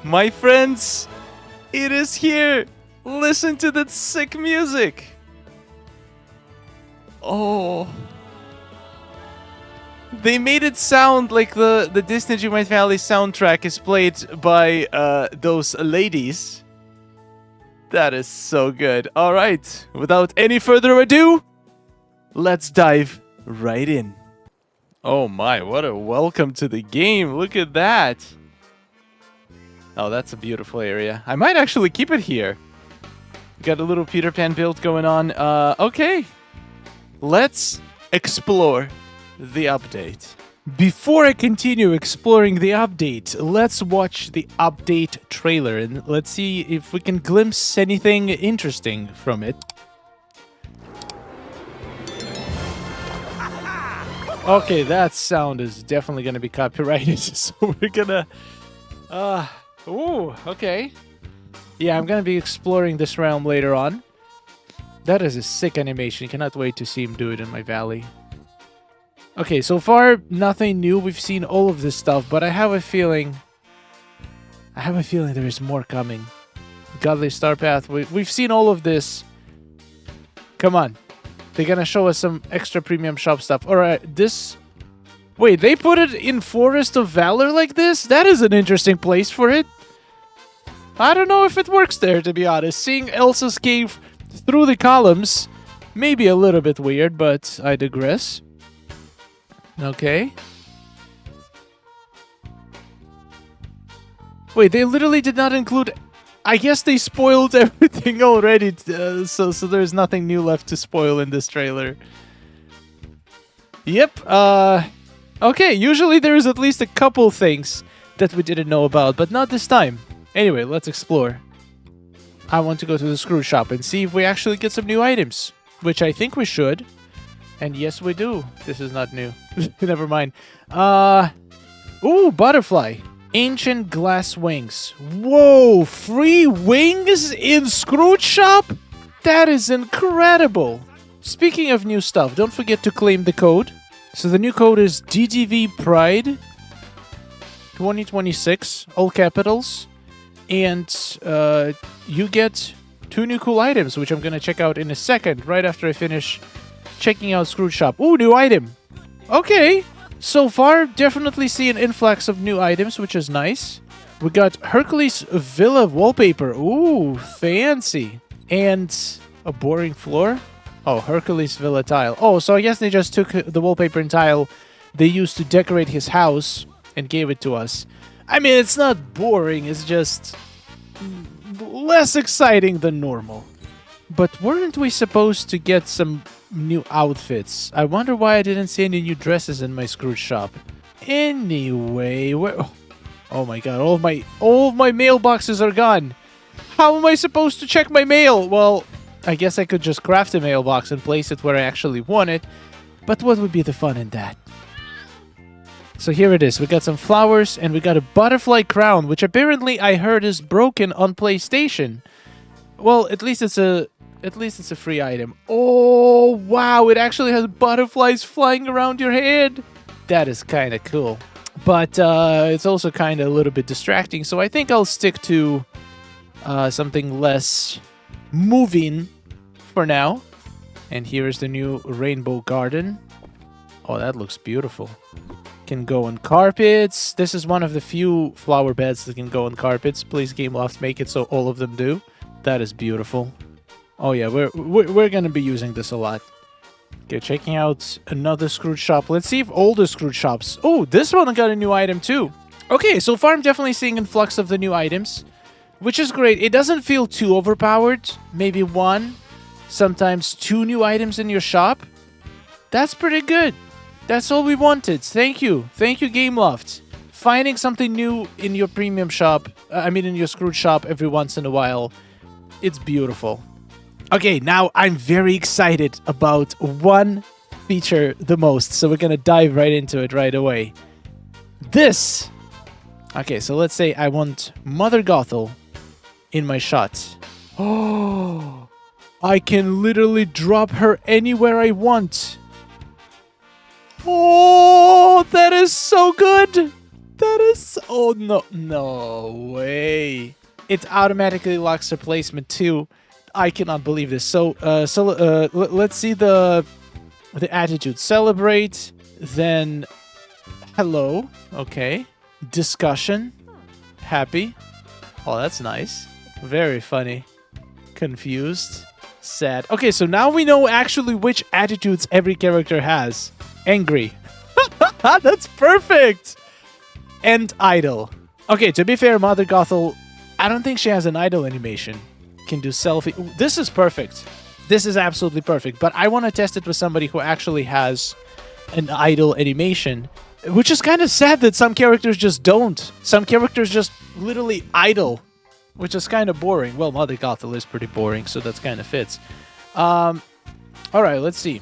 My friends, it is here. Listen to that sick music. Oh. They made it sound like the Disney Dreamlight Valley soundtrack is played by those ladies. That is so good. All right, without any further ado, let's dive right in. Oh my, what a welcome to the game. Look at that. Oh, that's a beautiful area. I might actually keep it here. Got a little Peter Pan build going on. Okay. Let's explore the update. Before I continue exploring the update, let's watch the update trailer and let's see if we can glimpse anything interesting from it. Okay, that sound is definitely going to be copyrighted, so we're gonna... ooh, okay. Yeah, I'm going to be exploring this realm later on. That is a sick animation. Cannot wait to see him do it in my valley. Okay, so far, nothing new. We've seen all of this stuff, but I have a feeling there is more coming. Godly Star Path. We've seen all of this. Come on. They're gonna show us some extra premium shop stuff. Alright, this... Wait, they put it in Forest of Valor like this? That is an interesting place for it. I don't know if it works there, to be honest. Seeing Elsa's cave through the columns may be a little bit weird, but I digress. Okay. Wait, they literally did not include... I guess they spoiled everything already, so there's nothing new left to spoil in this trailer. Yep, okay, usually there is at least a couple things that we didn't know about, but not this time. Anyway, let's explore. I want to go to the screw shop and see if we actually get some new items, which I think we should. And yes, we do. This is not new. Never mind. Ooh, butterfly. Ancient glass wings. Whoa, free wings in Scrooge shop? That is incredible. Speaking of new stuff, don't forget to claim the code. So the new code is DDV Pride 2026, all capitals. And you get 2 new cool items, which I'm going to check out in a second, right after I finish checking out Scrooge shop. Ooh, new item. Okay. So far, definitely see an influx of new items, which is nice. We got Hercules Villa wallpaper. Ooh, fancy. And a boring floor. Oh, Hercules Villa tile. Oh, so I guess they just took the wallpaper and tile they used to decorate his house and gave it to us. I mean, it's not boring, it's just less exciting than normal. But weren't we supposed to get some new outfits? I wonder why I didn't see any new dresses in my Scrooge shop. Anyway, oh my god, all of my mailboxes are gone. How am I supposed to check my mail? Well, I guess I could just craft a mailbox and place it where I actually want it. But what would be the fun in that? So here it is. We got some flowers and we got a butterfly crown, which apparently I heard is broken on PlayStation. Well, at least it's a free item. Oh, wow, it actually has butterflies flying around your head. That is kind of cool. But it's also kind of a little bit distracting, so I think I'll stick to something less moving for now. And here is the new rainbow garden. Oh, that looks beautiful. Can go on carpets. This is one of the few flower beds that can go on carpets. Please, Gameloft, make it so all of them do. That is beautiful. Oh yeah, we're gonna be using this a lot. Okay, checking out another Scrooge shop. Let's see if all the Scrooge shops... Oh, this one got a new item too. Okay, so far I'm definitely seeing an influx of the new items, which is great. It doesn't feel too overpowered. Maybe 1, sometimes 2 new items in your shop. That's pretty good. That's all we wanted. Thank you. Thank you, Gameloft. Finding something new in your premium shop, in your Scrooge shop every once in a while, it's beautiful. Okay, now I'm very excited about one feature the most, so we're gonna dive right into it right away. This! Okay, so let's say I want Mother Gothel in my shot. Oh, I can literally drop her anywhere I want. Oh, that is so good! That is... Oh, no. No way. it automatically locks her placement too. I cannot believe this. So, let's see the attitude. Celebrate, then hello, okay. Discussion, happy. Oh, that's nice. Very funny. Confused, sad. Okay, so now we know actually which attitudes every character has. Angry. That's perfect. And idle. Okay, to be fair, Mother Gothel, I don't think she has an idle animation. Can do selfie. Ooh, this is perfect. This is absolutely perfect. But I want to test it with somebody who actually has an idle animation, which is kind of sad that some characters just don't. Some characters just literally idle, which is kind of boring. Well, Mother Gothel is pretty boring, so that kind of fits. All right, let's see.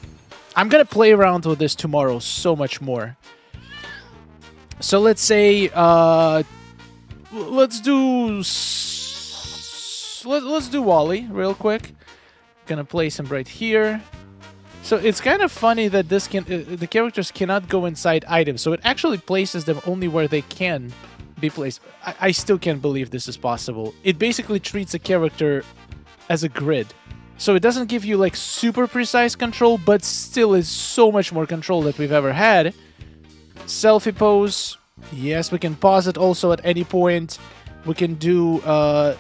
I'm going to play around with this tomorrow so much more. So let's say, let's do Wally real quick. Gonna place him right here. So it's kind of funny that this the characters cannot go inside items, so it actually places them only where they can be placed. I still can't believe this is possible. It basically treats a character as a grid. So it doesn't give you like super precise control, but still is so much more control that we've ever had. Selfie pose. Yes, we can pause it also at any point. We can do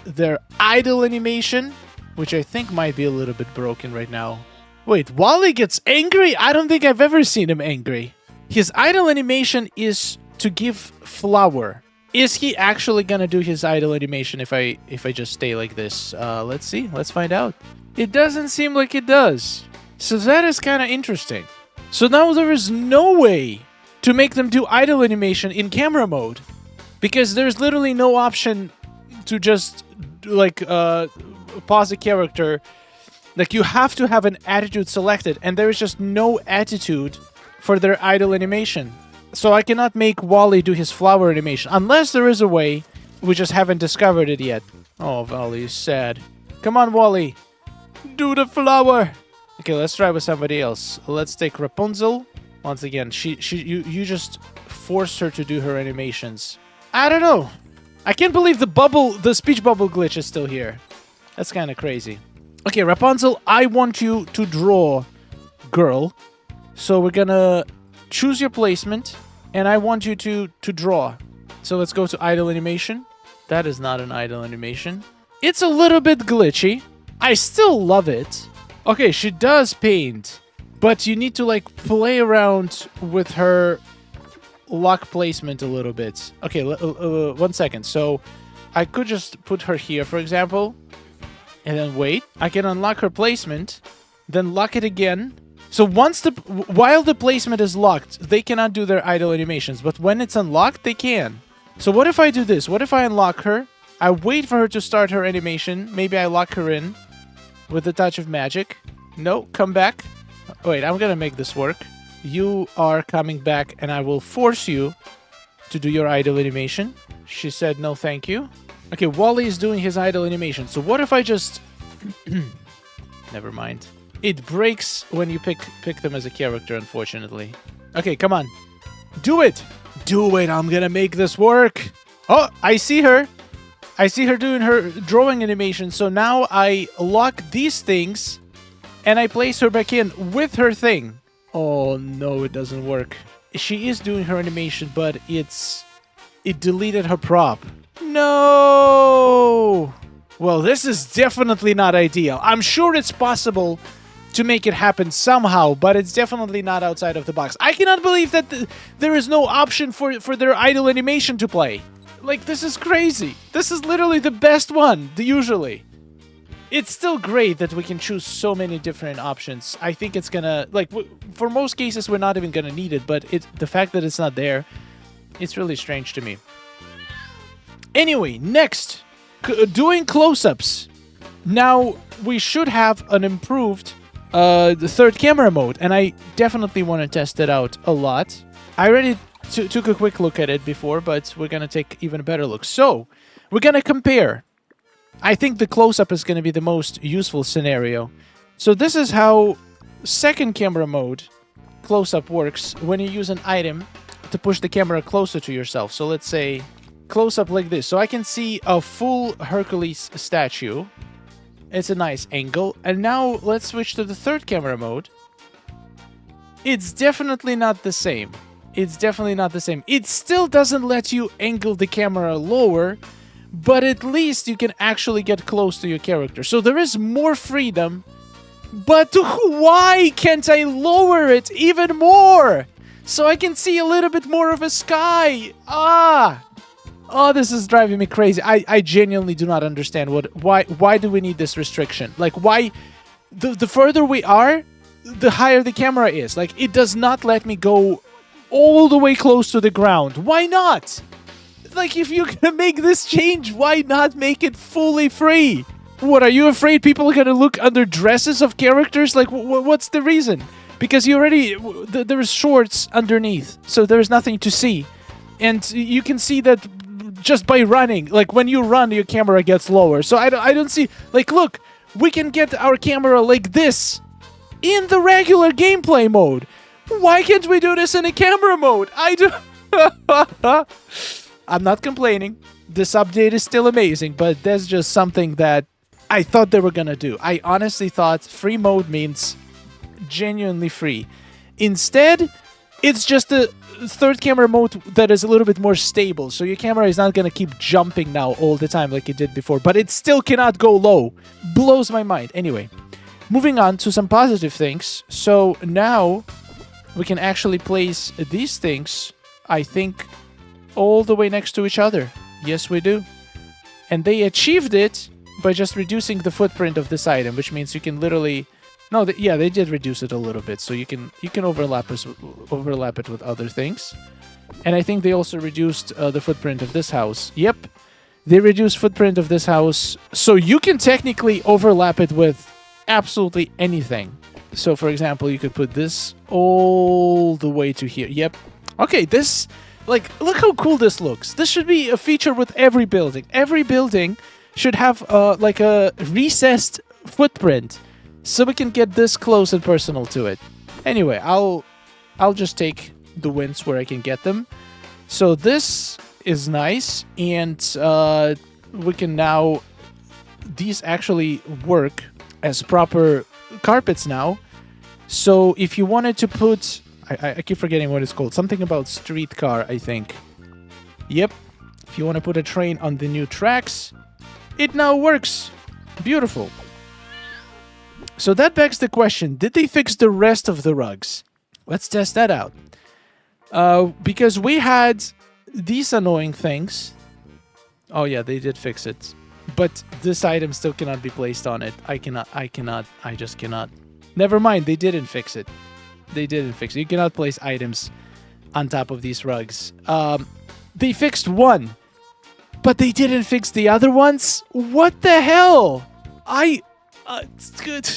their idle animation, which I think might be a little bit broken right now. Wait, Wally gets angry? I don't think I've ever seen him angry. His idle animation is to give flower. Is he actually gonna do his idle animation if I just stay like this? Let's see. Let's find out. It doesn't seem like it does. So that is kind of interesting. So now there is no way to make them do idle animation in camera mode, because there's literally no option to just like pause a character. Like, you have to have an attitude selected, and there is just no attitude for their idle animation. So I cannot make Wally do his flower animation, unless there is a way. We just haven't discovered it yet. Oh, Wally is sad. Come on, Wally. Do the flower. Okay, let's try with somebody else. Let's take Rapunzel. Once again, you just forced her to do her animations. I don't know. I can't believe the speech bubble glitch is still here. That's kind of crazy. Okay, Rapunzel, I want you to draw girl. So we're gonna choose your placement, and I want you to draw. So let's go to idle animation. That is not an idle animation. It's a little bit glitchy. I still love it. Okay, she does paint, but you need to like play around with her lock placement a little bit. Okay, 1 second. So I could just put her here, for example. And then wait, I can unlock her placement, then lock it again. So while the placement is locked, they cannot do their idle animations, but when it's unlocked, they can. So what if I do this? What if I unlock her? I wait for her to start her animation. Maybe I lock her in with a touch of magic. No, come back. Wait, I'm gonna make this work. You are coming back, and I will force you to do your idle animation. She said no, thank you. Okay, Wally is doing his idle animation. So what if I just... Never mind. It breaks when you pick them as a character, unfortunately. Okay, come on. Do it! Do it! I'm gonna make this work! Oh, I see her! I see her doing her drawing animation. So now I lock these things, and I place her back in with her thing. Oh, no, it doesn't work. She is doing her animation, but it deleted her prop. No! Well, this is definitely not ideal. I'm sure it's possible to make it happen somehow, but it's definitely not outside of the box. I cannot believe that there is no option for their idle animation to play. Like, this is crazy. This is literally the best one, usually. It's still great that we can choose so many different options. I think it's gonna... Like, for most cases, we're not even gonna need it, but the fact that it's not there, it's really strange to me. Anyway, next, doing close-ups. Now, we should have an improved the third camera mode, and I definitely want to test it out a lot. I already took a quick look at it before, but we're going to take even a better look. So, we're going to compare. I think the close-up is going to be the most useful scenario. So this is how second camera mode close-up works when you use an item to push the camera closer to yourself. So let's say close up like this. So I can see a full Hercules statue. It's a nice angle. And now let's switch to the third camera mode. It's definitely not the same. It's definitely not the same. It still doesn't let you angle the camera lower, but at least you can actually get close to your character. So there is more freedom, but why can't I lower it even more? So I can see a little bit more of a sky. Oh, this is driving me crazy. I genuinely do not understand why do we need this restriction? Like, why? The further we are, the higher the camera is. Like, it does not let me go all the way close to the ground. Why not? Like, if you're gonna make this change, why not make it fully free? What, are you afraid people are gonna look under dresses of characters? Like, what's the reason? Because you already... there's shorts underneath, so there's nothing to see. And you can see that just by running. Like, when you run, your camera gets lower. So I don't see... Like, look, we can get our camera like this in the regular gameplay mode. Why can't we do this in a camera mode? I'm not complaining. This update is still amazing, but that's just something that I thought they were gonna do. I honestly thought free mode means genuinely free. Instead, it's just a third camera mode that is a little bit more stable. So your camera is not gonna keep jumping now all the time like it did before, but it still cannot go low. Blows my mind. Anyway, moving on to some positive things. So now we can actually place these things, I think, all the way next to each other. Yes, we do. And they achieved it by just reducing the footprint of this item, which means you can literally... No, yeah, they did reduce it a little bit, so you can overlap it with other things. And I think they also reduced the footprint of this house. Yep, they reduced footprint of this house, so you can technically overlap it with absolutely anything. So, for example, you could put this all the way to here. Yep. Okay, this... Like, look how cool this looks. This should be a feature with every building. Every building should have, like, a recessed footprint, so we can get this close and personal to it. Anyway, I'll just take the wins where I can get them. So this is nice, and we can now... These actually work as proper carpets now. So if you wanted to put... I keep forgetting what it's called. Something about streetcar, I think. Yep. If you want to put a train on the new tracks, it now works. Beautiful. So that begs the question, did they fix the rest of the rugs? Let's test that out. Because we had these annoying things. Oh yeah, they did fix it. But this item still cannot be placed on it. I just cannot. Never mind, they didn't fix it. They didn't fix it. You cannot place items on top of these rugs. They fixed one, but they didn't fix the other ones? What the hell? It's good.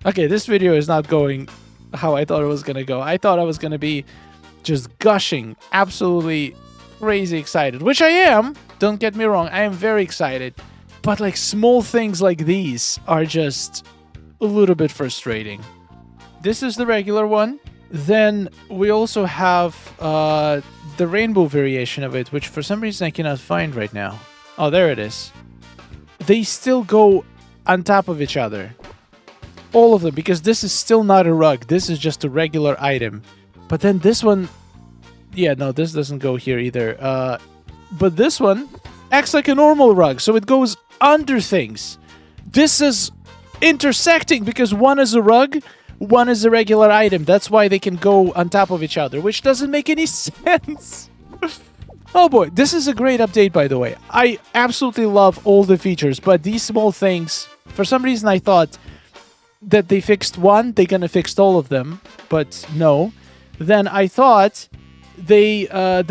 Okay, this video is not going how I thought it was going to go. I thought I was going to be just gushing, absolutely crazy excited, which I am. Don't get me wrong, I am very excited. But like small things like these are just a little bit frustrating. This is the regular one. Then we also have the rainbow variation of it, which for some reason I cannot find right now. Oh, there it is. They still go on top of each other. All of them, because this is still not a rug. This is just a regular item. But then this one... Yeah, no, this doesn't go here either. But this one acts like a normal rug, so it goes under things. This is intersecting because one is a rug, one is a regular item. That's why they can go on top of each other, which doesn't make any sense. Oh boy, this is a great update, by the way. I absolutely love all the features, but these small things, for some reason I thought that they fixed one, they're gonna fix all of them, but no. Then I thought they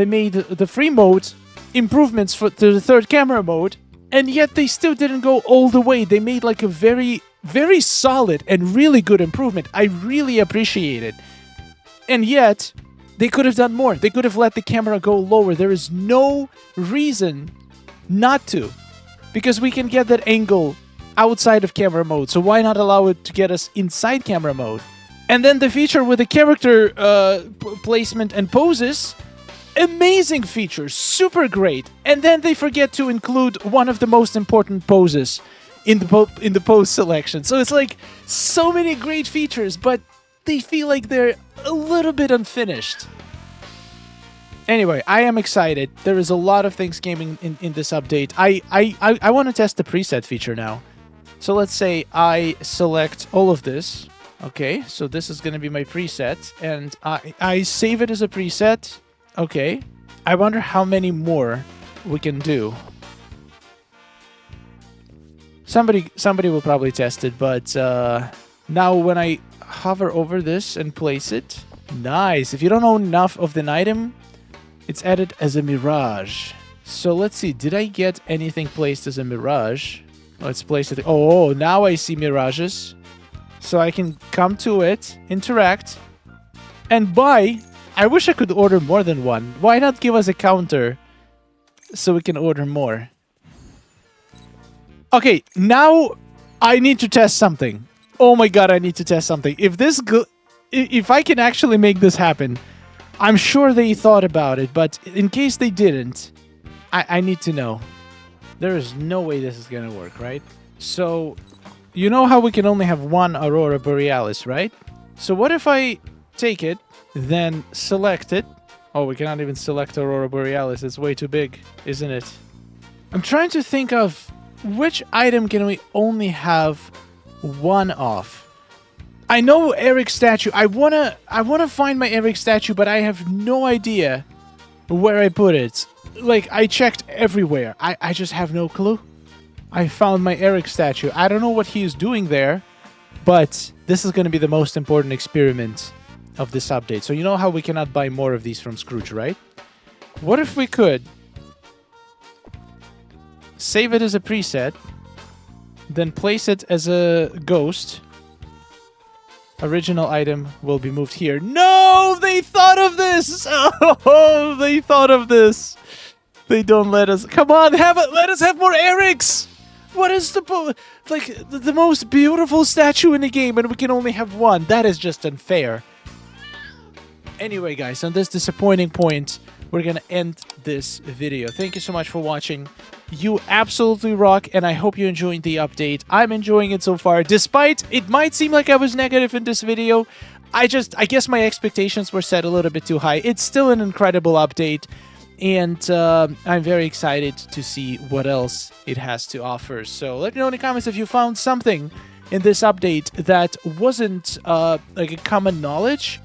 made the free mode improvements to the third camera mode, and yet they still didn't go all the way. They made like a very, very solid and really good improvement. I really appreciate it. And yet, they could have done more. They could have let the camera go lower. There is no reason not to, because we can get that angle outside of camera mode. So why not allow it to get us inside camera mode? And then the feature with the character placement and poses, amazing features, super great, and then they forget to include one of the most important poses in the pose selection. So it's like so many great features, but they feel like they're a little bit unfinished. Anyway, I am excited. There is a lot of things gaming in this update. I want to test the preset feature now. So let's say I select all of this. Okay, so this is going to be my preset, and I save it as a preset. Okay, I wonder how many more we can do. Somebody will probably test it, but now when I hover over this and place it, nice. If you don't own enough of an item, it's added as a mirage. So let's see, did I get anything placed as a mirage? Let's place it. Oh, now I see mirages. So I can come to it, interact, and buy. I wish I could order more than one. Why not give us a counter so we can order more? Okay, now I need to test something. Oh my god, I need to test something. If I can actually make this happen, I'm sure they thought about it, but in case they didn't, I need to know. There is no way this is gonna work, right? So, you know how we can only have one Aurora Borealis, right? So what if I take it, then select it? Oh, we cannot even select Aurora Borealis. It's way too big, isn't it? I'm trying to think of which item can we only have one of. I know Eric's statue. I wanna find my Eric statue, but I have no idea where I put it. Like, I checked everywhere. I just have no clue. I found my Eric statue. I don't know what he is doing there, but this is going to be the most important experiment of this update. So you know how we cannot buy more of these from Scrooge, right? What if we could save it as a preset, then place it as a ghost? Original item will be moved here. No! They thought of this! Oh, they thought of this! They don't let us... Come on, let us have more Erics! What is the most beautiful statue in the game, and we can only have one? That is just unfair. Anyway, guys, on this disappointing point, we're gonna end this video. Thank you so much for watching. You absolutely rock, and I hope you enjoyed the update. I'm enjoying it so far, despite it might seem like I was negative in this video. I guess my expectations were set a little bit too high. It's still an incredible update, and I'm very excited to see what else it has to offer. So let me know in the comments if you found something in this update that wasn't like a common knowledge,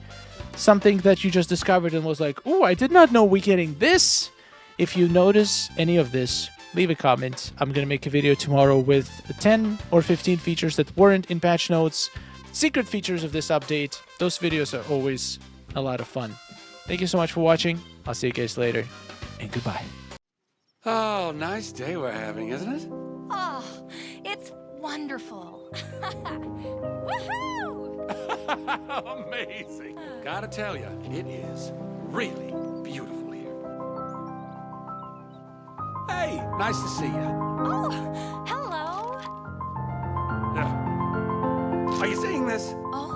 something that you just discovered and was like, oh, I did not know we're getting this. If you notice any of this, leave a comment. I'm going to make a video tomorrow with 10 or 15 features that weren't in patch notes, secret features of this update. Those videos are always a lot of fun. Thank you so much for watching. I'll see you guys later, and goodbye. Oh, nice day we're having, isn't it? Oh, it's wonderful. Woohoo! Amazing. Gotta tell you, it is really beautiful here. Hey, nice to see you. Oh, hello. Are you seeing this? Oh.